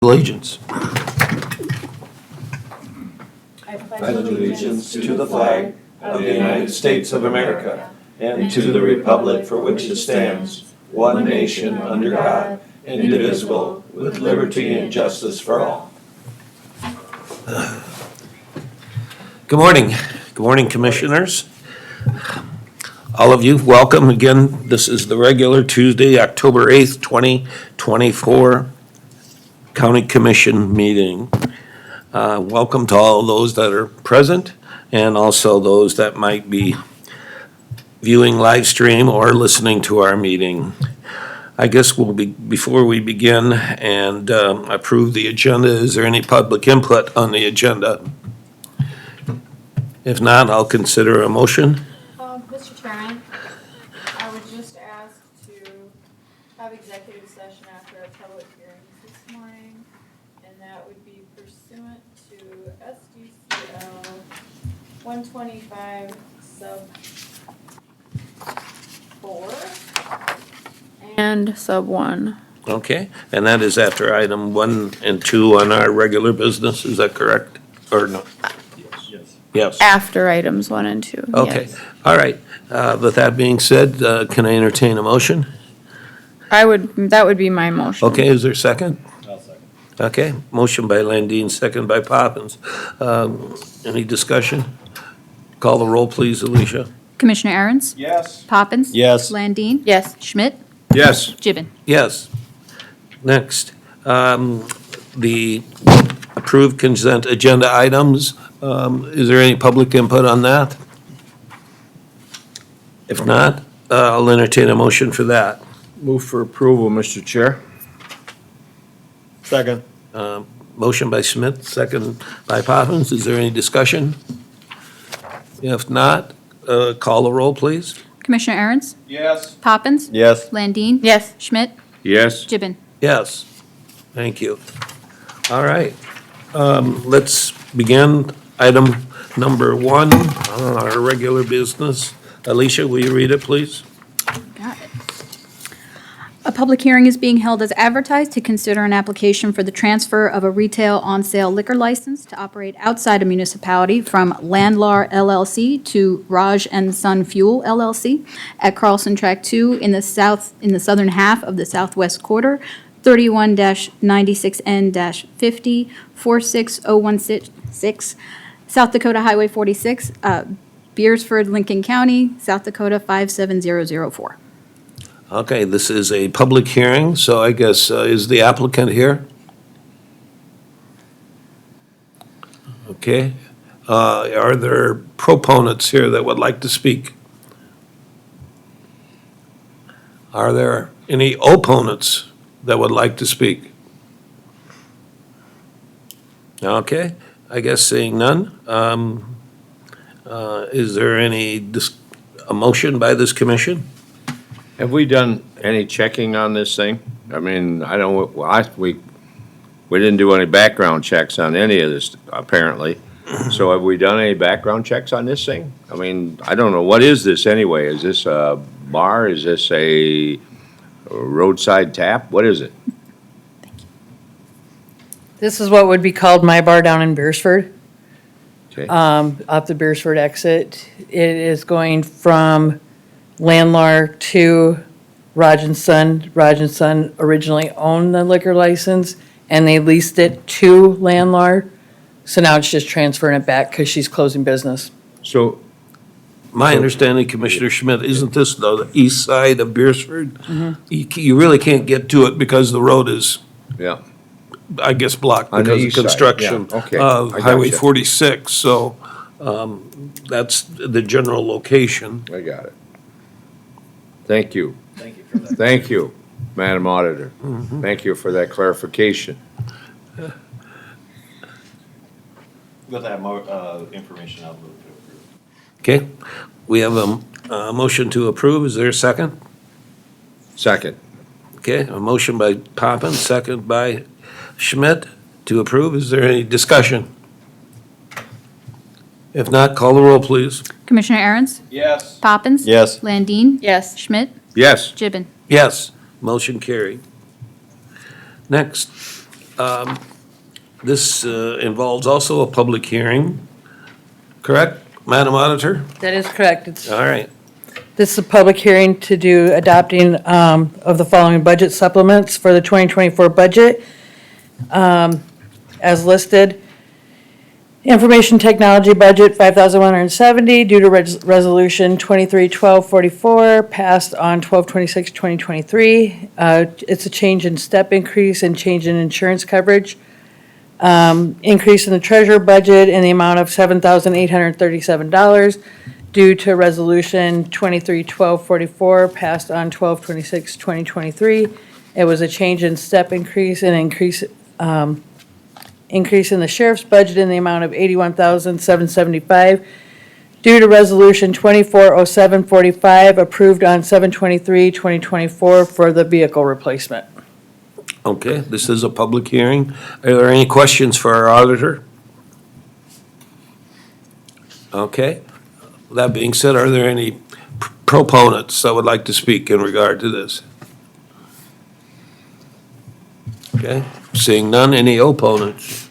Allegiance. I pledge allegiance to the flag of the United States of America and to the republic for which it stands, one nation under God, indivisible, with liberty and justice for all. Good morning. Good morning, Commissioners. All of you, welcome again. This is the regular Tuesday, October 8th, 2024 County Commission meeting. Welcome to all those that are present and also those that might be viewing live stream or listening to our meeting. I guess before we begin and approve the agenda, is there any public input on the agenda? If not, I'll consider a motion. Mr. Chairman, I would just ask to have executive session after our public hearings this morning, and that would be pursuant to SDCL 125 sub 4 and sub 1. Okay, and that is after item 1 and 2 on our regular business, is that correct? Or no? Yes. After items 1 and 2. Okay, yes. all right. With that being said, can I entertain a motion? That would be my motion. Okay, is there a second? I'll second. Okay, motion by Landine, second by Poppins. Any discussion? Call the roll, please, Alicia. Commissioner Aaron's? Yes. Poppins? Yes. Landine? Yes. Schmidt? Yes. Gibbon? Yes. Next, the approved consent agenda items. Is there any public input on that? If not, I'll entertain a motion for that. Move for approval, Mr. Chair. Second. Motion by Smith, second by Poppins. Is there any discussion? If not, call the roll, please. Commissioner Aaron's? Yes. Poppins? Yes. Landine? Yes. Schmidt? Yes. Gibbon? Yes. Thank you. All right. Let's begin item number 1 on our regular business. Alicia, will you read it, please? Got it. A public hearing is being held as advertised to consider an application for the transfer of a retail on-sale liquor license to operate outside a municipality from Landlar LLC to Raj and Sun Fuel LLC at Carlson Track 2 in the southern half of the southwest quarter, 31-96N-50, 46016, South Dakota Highway 46, Beersford, Lincoln County, South Dakota 57004. Okay, this is a public hearing, so I guess, is the applicant here? Okay. Are there proponents here that would like to speak? Are there any opponents that would like to speak? Okay, I guess seeing none. Is there a motion by this commission? Have we done any checking on this thing? I mean, I don't, we didn't do any background checks on any of this, apparently. So have we done any background checks on this thing? I mean, I don't know, what is this anyway? Is this a bar? Is this a roadside tap? What is it? This is what would be called My Bar down in Beersford, Okay. up the Beersford exit. It is going from Landlar to Raj and Son. Raj and Son originally owned the liquor license, and they leased it to Landlar. So now it's just transferring it back because she's closing business. So, My understanding, Commissioner Schmidt, isn't this the east side of Beersford? You really can't get to it because the road is, yeah, I guess, blocked On the because of east side, construction. yeah, okay, of I Highway gotcha. 46, so that's the general location. I got it. Thank you. Thank you for that. Thank you, Madam Auditor. Thank you for that clarification. With that information, I'll move to approve. Okay, we have a motion to approve. Is there a second? Second. Okay, a motion by Poppins, second by Schmidt to approve. Is there any discussion? If not, call the roll, please. Commissioner Aaron's? Yes. Poppins? Yes. Landine? Yes. Schmidt? Yes. Gibbon? Yes, motion carried. Next, This involves also a public hearing, correct, Madam Auditor? That is correct. All right. This is a public hearing to do adopting of the following budget supplements for the 2024 budget. As listed, information technology budget, $5,170 due to resolution 23-1244, passed on 12/26/2023. It's a change in step increase and change in insurance coverage. Increase in the treasurer budget in the amount of $7,837 due to resolution 23-1244, passed on 12/26/2023. It was a change in step increase and increase in the sheriff's budget in the amount of $81,775 due to resolution 240745, approved on 7/23/2024 for the vehicle replacement. Okay, this is a public hearing. Are there any questions for our auditor? Okay. That being said, are there any proponents that would like to speak in regard to this? Okay, seeing none, any opponents?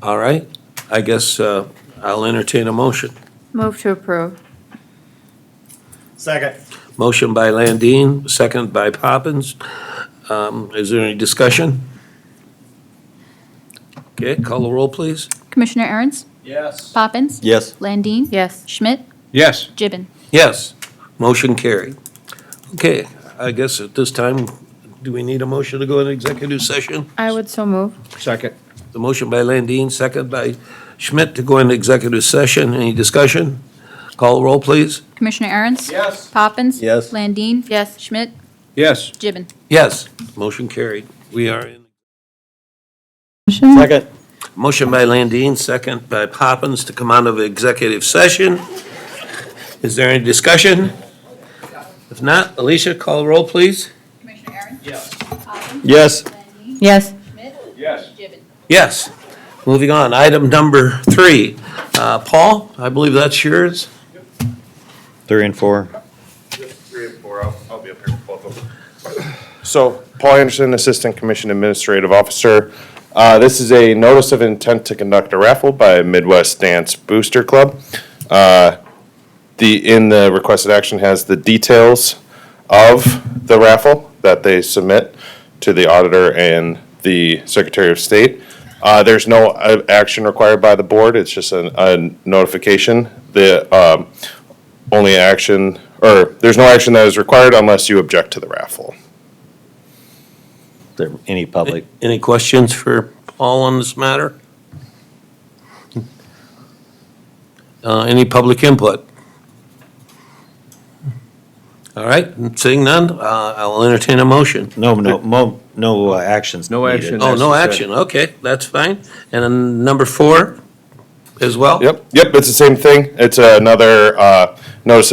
All right, I guess I'll entertain a motion. Move to approve. Second. Motion by Landine, second by Poppins. Is there any discussion? Okay, call the roll, please. Commissioner Aaron's, Yes. Poppins, Yes. Landine, Yes. Schmidt, Yes. Gibbon. Yes, motion carried. Okay, I guess at this time, do we need a motion to go into executive session? I would so move. Second. The motion by Landine, second by Schmidt to go into executive session. Any discussion? Call the roll, please. Commissioner Aaron's, Yes. Poppins, Yes. Landine, Yes. Schmidt, Yes. Gibbon. Yes, motion carried. We are in. Second. Motion by Landine, second by Poppins to come out of executive session. Is there any discussion? If not, Alicia, call the roll, please. Commissioner Aaron's, Yes. Poppins, Yes. Landine, Yes. Schmidt, Yes. Gibbon. Yes. Moving on, item number 3. Paul, I believe that's yours. 3 and 4. 3 and 4, I'll be up here for both of them. So, Paul Anderson, Assistant Commission Administrative Officer. This is a notice of intent to conduct a raffle by Midwest Dance Booster Club. In the requested action has the details of the raffle that they submit to the auditor and the Secretary of State. There's no action required by the board, it's just a notification. The only action, or there's no action that is required unless you object to the raffle. There any public? Any questions for Paul on this matter? Any public input? All right, seeing none, I'll entertain a motion. No actions No needed. action. Oh, no Necessary. action, okay, that's fine. And then number 4 as well? Yep, it's the same thing. It's another notice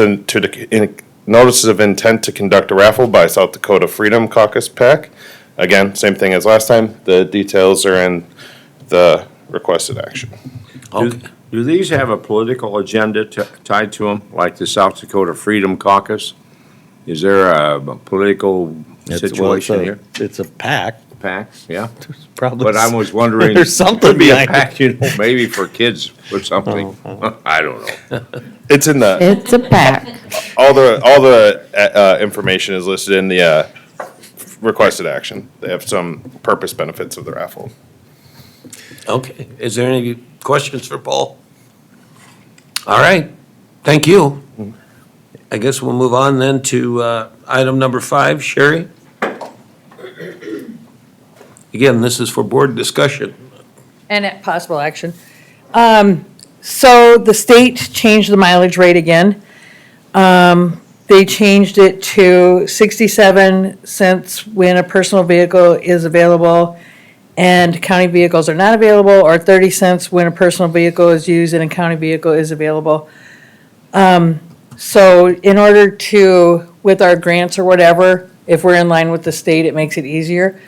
of intent to conduct a raffle by South Dakota Freedom Caucus PAC. Again, same thing as last time. The details are in the requested action. Okay. Do these have a political agenda tied to them, like the South Dakota Freedom Caucus? Is there a political situation here? It's a pack, PAC, yeah? probably. But I was wondering. There's something could be a behind it. PAC, you know, maybe for kids or something. I don't know. It's in the, It's a pack. all the information is listed in the requested action. They have some purpose benefits of the raffle. Okay, is there any questions for Paul? All right, thank you. I guess we'll move on then to item number 5, Sherry. Again, this is for board discussion. And at possible action. So the state changed the mileage rate again. They changed it to 67 cents when a personal vehicle is available and county vehicles are not available, or 30 cents when a personal vehicle is used and a county vehicle is available. So in order to, with our grants or whatever, if we're in line with the state, it makes it easier.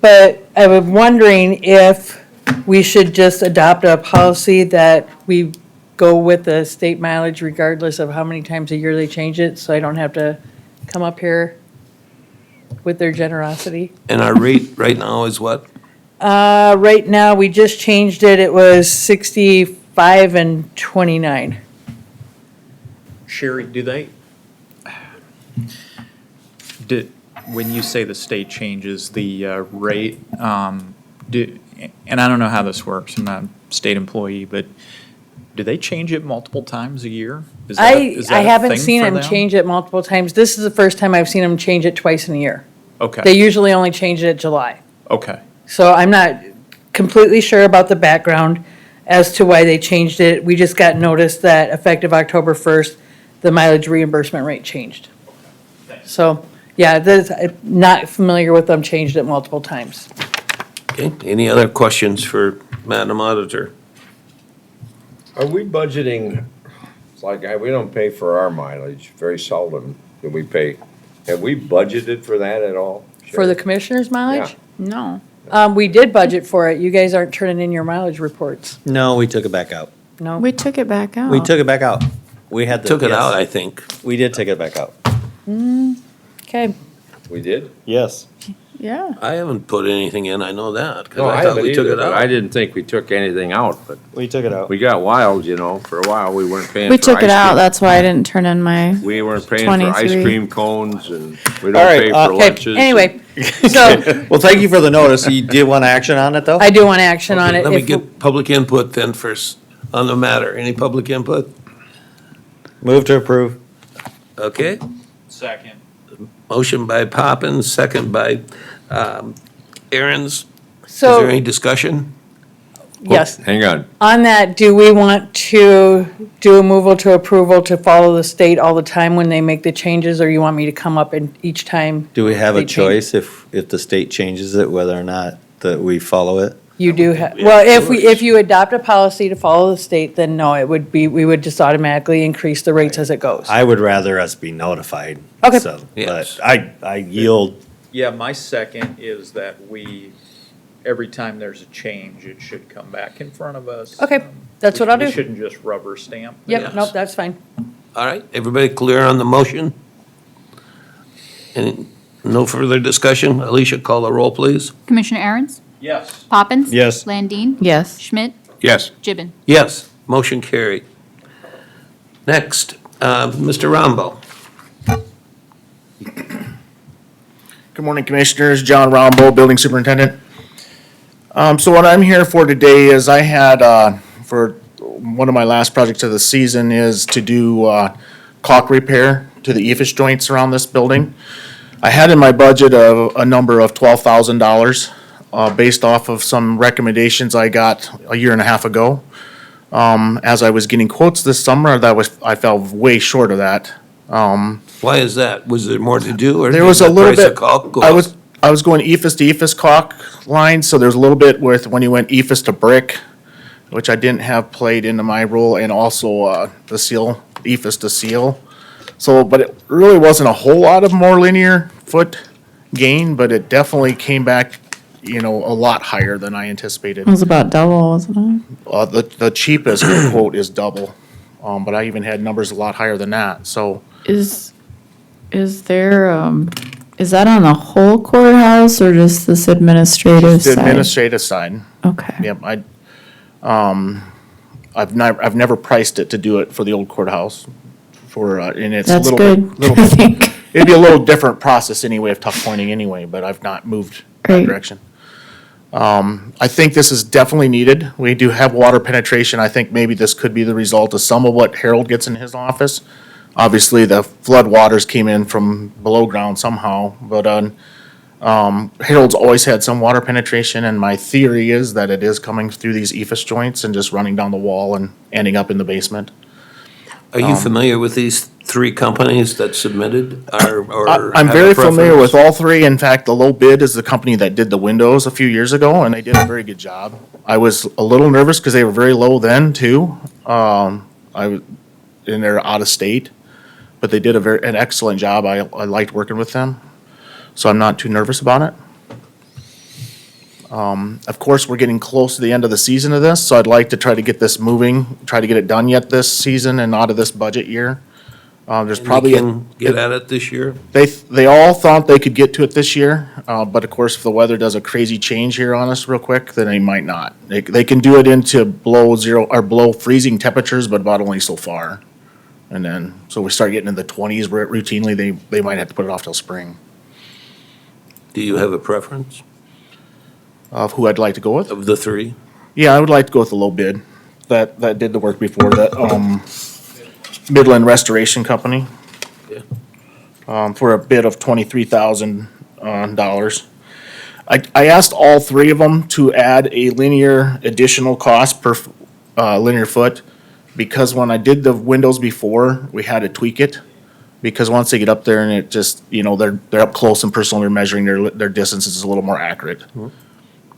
But I was wondering if we should just adopt a policy that we go with the state mileage regardless of how many times a year they change it, so I don't have to come up here with their generosity. And our rate right now is what? Right now, we just changed it. It was 65 and 29. Sherry, when you say the state changes the rate, and I don't know how this works, I'm not a state employee, but do they change it multiple times a year? Is that I a haven't thing seen for them them? change it multiple times. This is the first time I've seen them change it twice in a year. They Okay, usually only change it at July. okay, So I'm not completely sure about the background as to why they changed it. We just got notice that effective October 1st, the mileage reimbursement rate changed. So, yeah, I'm not familiar with them changed it multiple times. Okay, any other questions for Madam Auditor? Are we budgeting, it's like, we don't pay for our mileage, very seldom do we pay. Have we budgeted for that at all? For the commissioner's mileage? No. We did budget for it. You guys aren't turning in your mileage reports. No, we took it back out. No? We took it back out. We took it back out. We had to. Took it yes. out, I think. We did take it back out. Okay. We did? Yes. Yeah. I haven't put anything in, I know that, because No, I I thought haven't we took either, it but I out. didn't think we took anything out, but We took it out. we got wild, you know, for a while, we weren't paying for We ice took it out. cream. That's why I didn't turn in my, We weren't paying for ice 23. cream cones and we All don't right, pay for Okay, lunches. anyway, so Well, thank you for the notice. You did want action on it, though? I do want action on Okay, it. let me If- get public input then first on the matter. Any public input? Move to approve. Okay, second. motion by Poppins, second by Aaron's. Is there any So, discussion? yes. Hang on, On that, do we want to do a move to approval to follow the state all the time when they make the changes, or you want me to come up and each time? Do we have They a change- choice if the state changes it, whether or not that we follow it? You do have, Yeah, well, of course. if you adopt a policy to follow the state, then no, it would be, we would just automatically increase the rates as it goes. I would rather us be notified. Okay. So, Yes. but I yield. Yeah, my second is that every time there's a change, it should come back in front of us. Okay, that's what I'll We do. shouldn't just rubber stamp. Yep, Yes. nope, that's fine. All right, everybody clear on the motion? And no further discussion? Alicia, call the roll, please. Commissioner Aaron's? Yes. Poppins? Yes. Landine? yes. Schmidt? yes, Gibbon? Yes, motion carried. Next, Mr. Rambo. Good morning, Commissioners. John Rombo, Building Superintendent. So what I'm here for today is I had, for one of my last projects of the season is to do caulk repair to the EFIS joints around this building. I had in my budget a number of $12,000 based off of some recommendations I got a year and a half ago. As I was getting quotes this summer, I fell way short of that. Why is that? Was there more to do, or There did was a the little price of bit, caulk go I up? was going EFIS to EFIS caulk lines, so there's a little bit with when you went EFIS to brick, which I didn't have played into my role, and also, the seal, EFIS to seal. So, but it really wasn't a whole lot of more linear foot gain, but it definitely came back, a lot higher than I anticipated. It was about double, wasn't The cheapest quote is double, but I even had numbers a lot higher than that, so. it? Is there, is that on the whole courthouse or just this administrative The side? administrative side. Okay. Yep, I've never priced it to do it for the old courthouse and it's a That's little good, bit, I think. it'd be a little different process anyway of tuck pointing anyway, but I've not moved that Right. direction. I think this is definitely needed. We do have water penetration. I think maybe this could be the result of some of what Harold gets in his office. Obviously, the flood waters came in from below ground somehow, but, Harold's always had some water penetration, and my theory is that it is coming through these EFIS joints and just running down the wall and ending up in the basement. Are you familiar with these three companies that submitted, or I'm have a very familiar with preference? all three. In fact, the low bid is the company that did the windows a few years ago, and they did a very good job. I was a little nervous because they were very low then too. And they're out of state, but they did an excellent job. I liked working with them, so I'm not too nervous about it. Of course, we're getting close to the end of the season of this, so I'd like to try to get this moving, try to get it done yet this season and out of this budget year. There's And probably, we can get at it this year? they all thought they could get to it this year, but of course, if the weather does a crazy change here on us real quick, then they might not. They can do it into below zero, or below freezing temperatures, but about only so far. And then, so we start getting in the 20s where routinely, they might have to put it off till spring. Do you have a preference Of who I'd like to go with? of the three? Yeah, I would like to go with the low bid. That did the work before, that, Midland Restoration Company. Yeah. For a bid of $23,000. I asked all three of them to add a linear additional cost per, linear foot, because when I did the windows before, we had to tweak it. Because once they get up there and it just, they're up close and personal, they're measuring their distances is a little more accurate.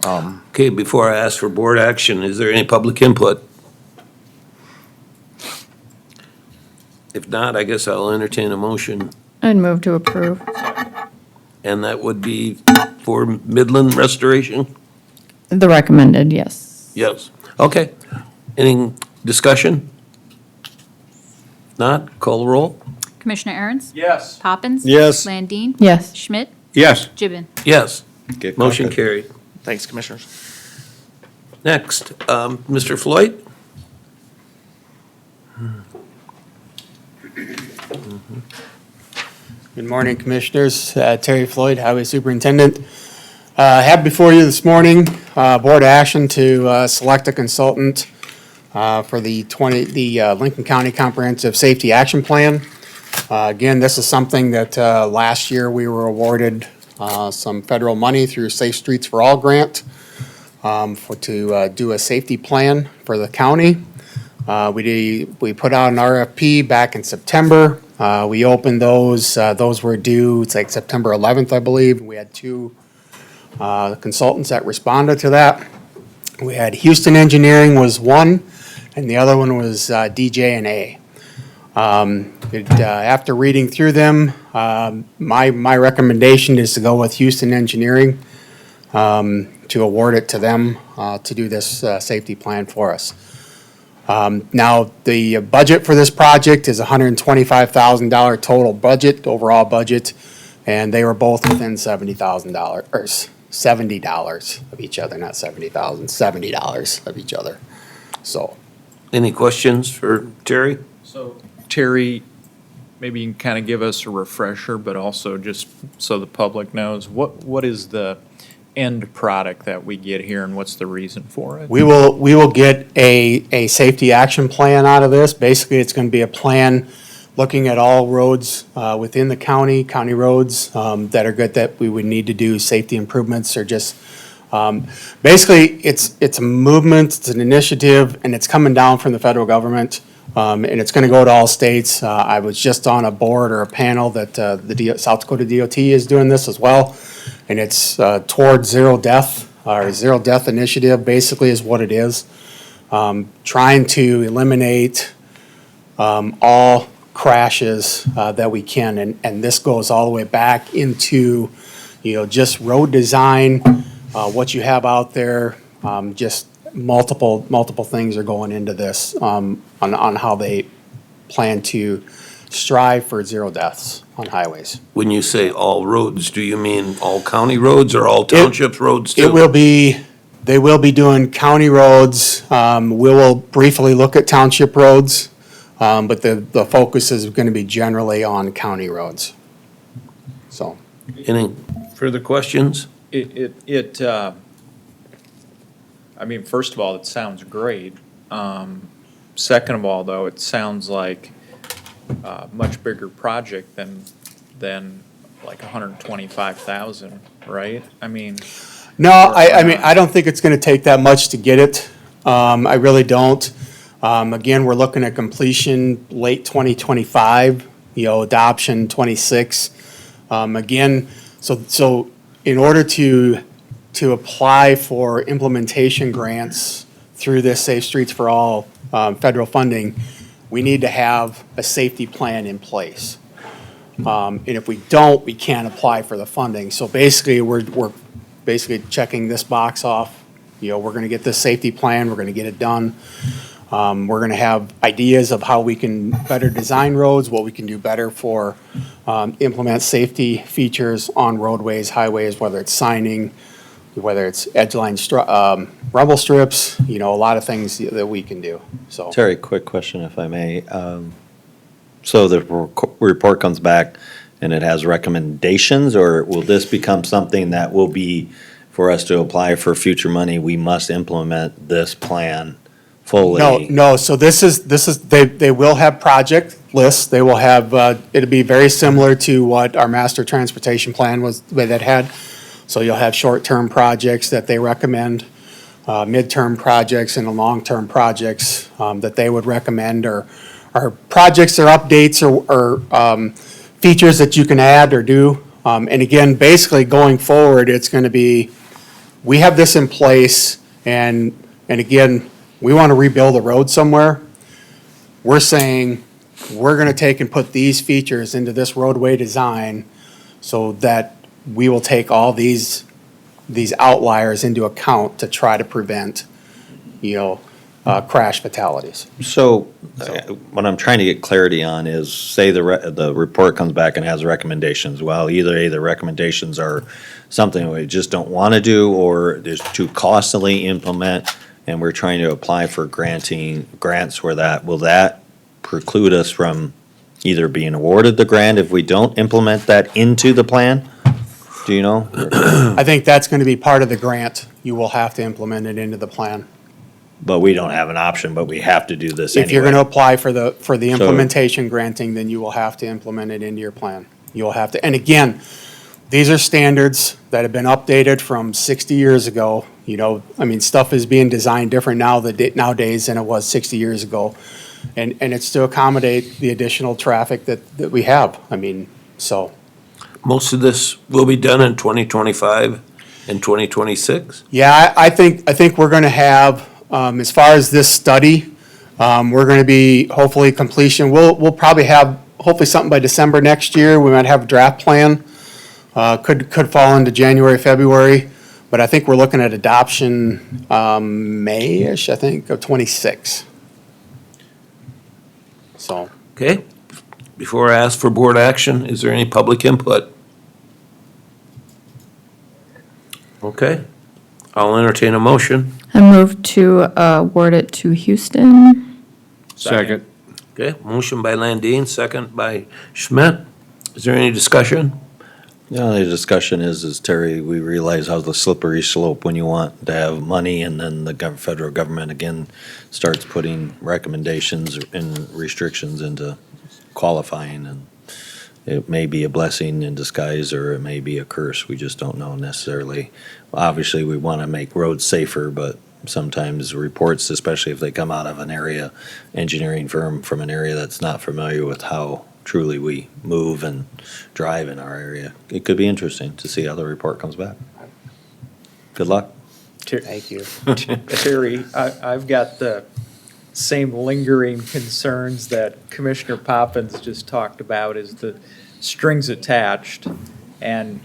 Okay, before I ask for board action, is there any public input? If not, I guess I'll entertain a motion, I'd move to approve. and that would be for Midland Restoration? The recommended, yes. Yes. Okay. Any discussion? Not, call the roll? Commissioner Aaron's? Yes. Poppins? Yes. Landine? Yes. Schmidt? Yes. Gibbon? Yes. Get Motion cracking. carried. Thanks, Commissioners. Next, Mr. Floyd? Good morning, Commissioners. Terry Floyd, Highway Superintendent. Have before you this morning, board action to select a consultant for the Lincoln County Comprehensive Safety Action Plan. Again, this is something that last year we were awarded some federal money through Safe Streets for All grant to do a safety plan for the county. We put out an RFP back in September. We opened those were due, it's like September 11th, I believe. We had two consultants that responded to that. We had Houston Engineering was one, and the other one was DJ&A. After reading through them, my recommendation is to go with Houston Engineering, to award it to them to do this safety plan for us. Now, the budget for this project is $125,000 total budget, overall budget, and they were both within $70,000, or $70 of each other, not 70,000, $70 of each other. So, Any questions for Terry? So Terry, maybe you can kind of give us a refresher, but also just so the public knows, what is the end product that we get here and what's the reason for it? we will get a safety action plan out of this. Basically, it's going to be a plan looking at all roads within the county roads that are good, that we would need to do safety improvements, or just, basically, it's a movement, it's an initiative, and it's coming down from the federal government, and it's going to go to all states. I was just on a board or a panel that the South Dakota DOT is doing this as well, and it's toward zero death, or zero death initiative, basically is what it is. Trying to eliminate all crashes that we can, and this goes all the way back into, just road design, what you have out there, just multiple things are going into this, on how they plan to strive for zero deaths on highways. When you say all roads, do you mean all county roads or all township roads too? They will be doing county roads. We will briefly look at township roads, but the focus is going to be generally on county roads. So, Any further questions? I mean, first of all, it sounds great. Second of all, though, it sounds like a much bigger project than like 125,000, right? I mean. no, I mean, I don't think it's going to take that much to get it. I really don't. Again, we're looking at completion late 2025, adoption 26. Again, so in order to apply for implementation grants through this Safe Streets for All federal funding, we need to have a safety plan in place. And if we don't, we can't apply for the funding. So basically, we're basically checking this box off. We're going to get this safety plan, we're going to get it done. We're going to have ideas of how we can better design roads, what we can do better for, implement safety features on roadways, highways, whether it's signing, whether it's rumble strips, a lot of things that we can do, so. Terry, quick question if I may. So the report comes back and it has recommendations, or will this become something that will be, for us to apply for future money, we must implement this plan fully? No, so this is, they will have project lists, they will have, it'll be very similar to what our master transportation plan was, that had. So you'll have short-term projects that they recommend, midterm projects and the long-term projects, that they would recommend, or projects or updates or features that you can add or do. And again, basically going forward, it's gonna be, we have this in place, and again, we want to rebuild a road somewhere. We're saying, we're gonna take and put these features into this roadway design so that we will take all these outliers into account to try to prevent, crash fatalities. So, what I'm trying to get clarity on is, say the report comes back and has recommendations. Well, either the recommendations are something we just don't want to do, or it's too costly implement, and we're trying to apply for grants where will that preclude us from either being awarded the grant if we don't implement that into the plan? Do you know? I think that's gonna be part of the grant. You will have to implement it into the plan. But we don't have an option, but we have to do this anyway. If you're gonna apply for the implementation granting, then you will have to implement it into your plan. You'll have to, and again, these are standards that have been updated from 60 years ago. Stuff is being designed different nowadays than it was 60 years ago. And it's to accommodate the additional traffic that we have. So. Most of this will be done in 2025 and 2026? Yeah, I think we're gonna have, as far as this study, we're gonna be hopefully completion. We'll probably have hopefully something by December next year. We might have a draft plan. Could fall into January, February, but I think we're looking at adoption, May-ish, I think, of '26. So. Okay. Before I ask for board action, is there any public input? Okay. I'll entertain a motion. I move to award it to Houston. Second. Okay, motion by Landine, second by Schmidt. Is there any discussion? The only discussion is Terry, we realize how the slippery slope when you want to have money and then the federal government again starts putting recommendations and restrictions into qualifying, and it may be a blessing in disguise or it may be a curse. We just don't know necessarily. Obviously, we want to make roads safer, but sometimes reports, especially if they come out of an area, engineering firm from an area that's not familiar with how truly we move and drive in our area, it could be interesting to see how the report comes back. Good luck. Thank you. Terry, I've got the same lingering concerns that Commissioner Poppins just talked about, is the strings attached. And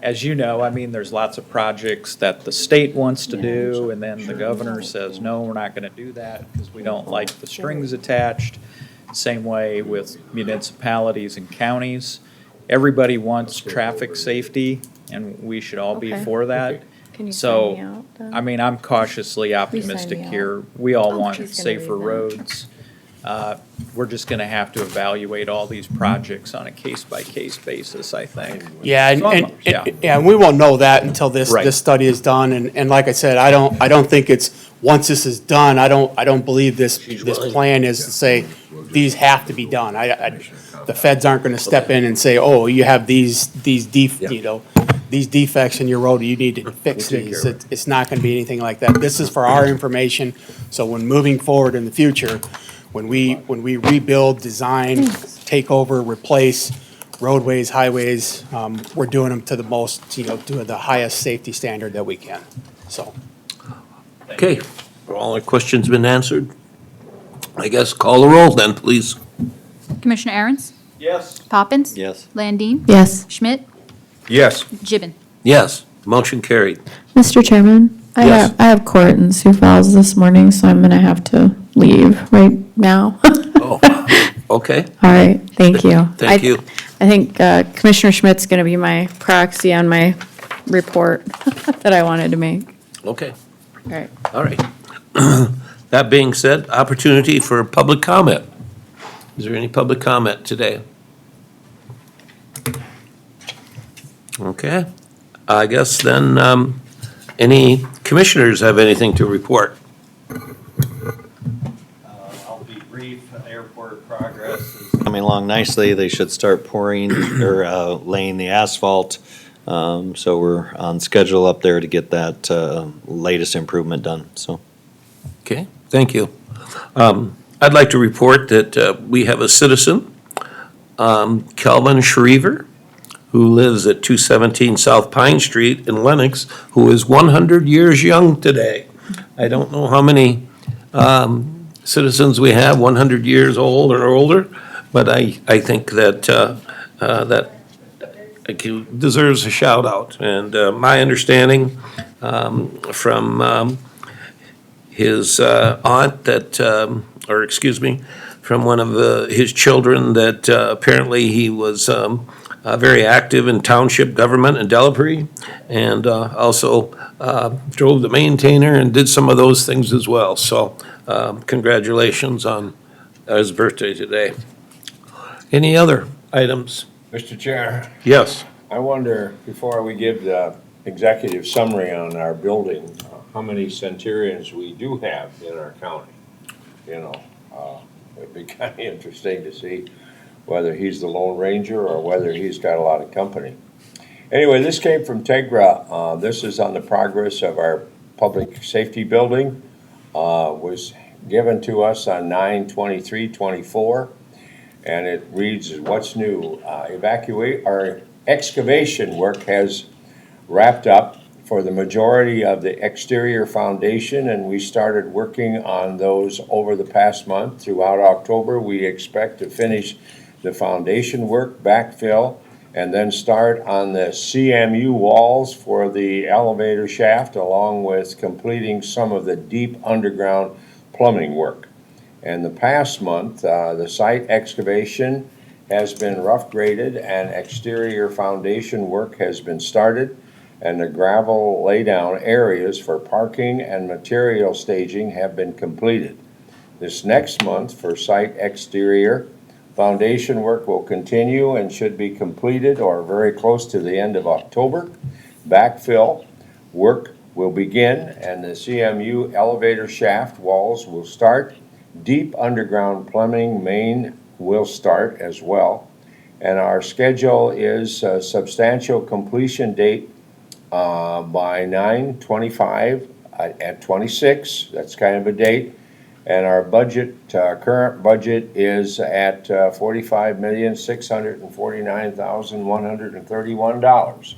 as you know, there's lots of projects that the state wants to do, and then the governor says, no, we're not gonna do that because we don't like the strings attached. Same way with municipalities and counties. Everybody wants traffic safety, and we should all be Okay. for that. Can you So, sign me out then? I'm cautiously optimistic me out. here. We all Oh, want she's gonna safer read that. roads. We're just gonna have to evaluate all these projects on a case-by-case basis, I think. Yeah, Yeah. and we won't know that until this Right. study is done, and like I said, I don't think it's, once this is done, I don't believe this plan is to say, these have to be done. The feds aren't gonna step in and say, oh, you have these defects in your road, you need to fix these. It's not gonna be anything like that. This is for our information, so when moving forward in the future, when we rebuild, design, take over, replace roadways, highways, we're doing them to the most, to the highest safety standard that we can, so. Okay, all our questions been answered? I guess call the roll then, please. Commissioner Aaron's? Yes. Poppins? Yes. Landine? Yes. Schmidt? Yes. Gibbon? Yes, motion carried. Mr. Chairman, Yes. I have court in Sioux Falls this morning, so I'm gonna have to leave right now. Oh, okay, All right, thank you. thank you. I think Commissioner Schmidt's gonna be my proxy on my report that I wanted to make. Okay, All right. all right. That being said, opportunity for public comment. Is there any public comment today? Okay, I guess then, any commissioners have anything to report? I'll be brief. Airport progress is coming along nicely. They should start pouring or laying the asphalt. So we're on schedule up there to get that latest improvement done, so. Okay, thank you. I'd like to report that we have a citizen, Calvin Shriver, who lives at 217 South Pine Street in Lenox, who is 100 years young today. I don't know how many citizens we have 100 years old or older, but I think that that deserves a shout out. And my understanding from his aunt that, or excuse me, from one of his children that apparently he was very active in township government in Delapre, and also drove the maintainer and did some of those things as well. So congratulations on his birthday today. Any other items? Mr. Chair, Yes. I wonder, before we give the executive summary on our building, how many centurions we do have in our county? You know, it'd be kind of interesting to see whether he's the Lone Ranger or whether he's got a lot of company. Anyway, this came from Tegra. This is on the progress of our public safety building. Was given to us on 9/23/24, and it reads, what's new? Excavation work has wrapped up for the majority of the exterior foundation, and we started working on those over the past month. Throughout October, we expect to finish the foundation work, backfill, and then start on the CMU walls for the elevator shaft, along with completing some of the deep underground plumbing work. And the past month, the site excavation has been rough graded and exterior foundation work has been started, and the gravel laydown areas for parking and material staging have been completed. This next month, for site exterior, foundation work will continue and should be completed or very close to the end of October. Backfill work will begin, and the CMU elevator shaft walls will start. Deep underground plumbing main will start as well. And our schedule is a substantial completion date by 9/25 at 26. That's kind of a date. And our budget, current budget is at $45,649,131.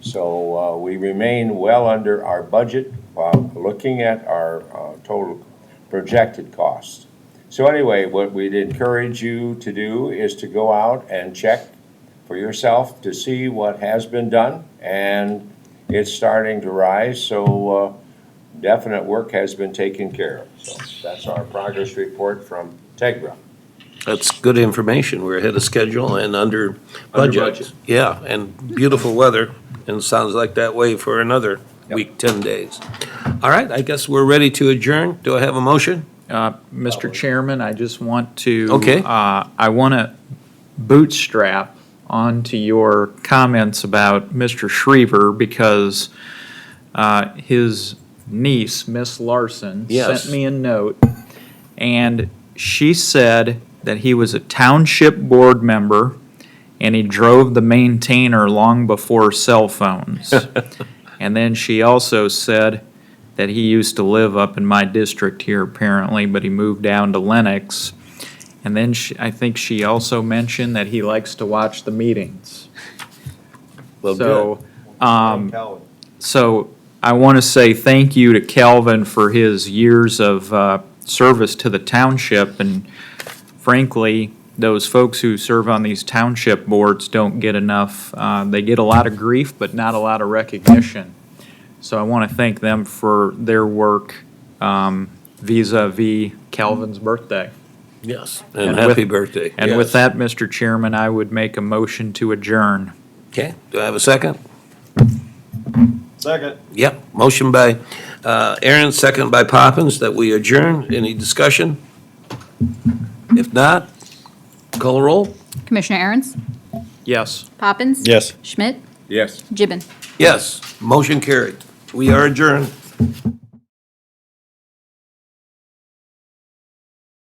So we remain well under our budget, looking at our total projected costs. So anyway, what we'd encourage you to do is to go out and check for yourself to see what has been done, and it's starting to rise, so definite work has been taken care of. So that's our progress report from Tegra. That's good information. We're ahead of schedule and under Under budget. budget. Yeah, and beautiful weather, and sounds like that way for another week, 10 days. All right, I guess we're ready to adjourn. Do I have a motion? Mr. Chairman, I just want to. Okay. I want to bootstrap onto your comments about Mr. Shriver because his niece, Miss Larson, Yes. sent me a note, and she said that he was a township board member and he drove the maintainer long before cell phones. And then she also said that he used to live up in my district here apparently, but he moved down to Lenox. And then I think she also mentioned that he likes to watch the meetings. Well, So, so I want to say thank you to Kelvin for his years of service to the township, and frankly, those folks who serve on these township boards don't get enough. They get a lot of grief, but not a lot of recognition. So I want to thank them for their work vis-à-vis Calvin's birthday. Yes, and And happy with- birthday. And with Yes. that, Mr. Chairman, I would make a motion to adjourn. Okay, do I have a second? Second. Yep, motion by Aaron, second by Poppins, that we adjourn. Any discussion? If not, call a roll. Commissioner Aaron's, Yes. Poppins. Yes. Schmidt, Yes. Gibbon. Yes, motion carried. We are adjourned.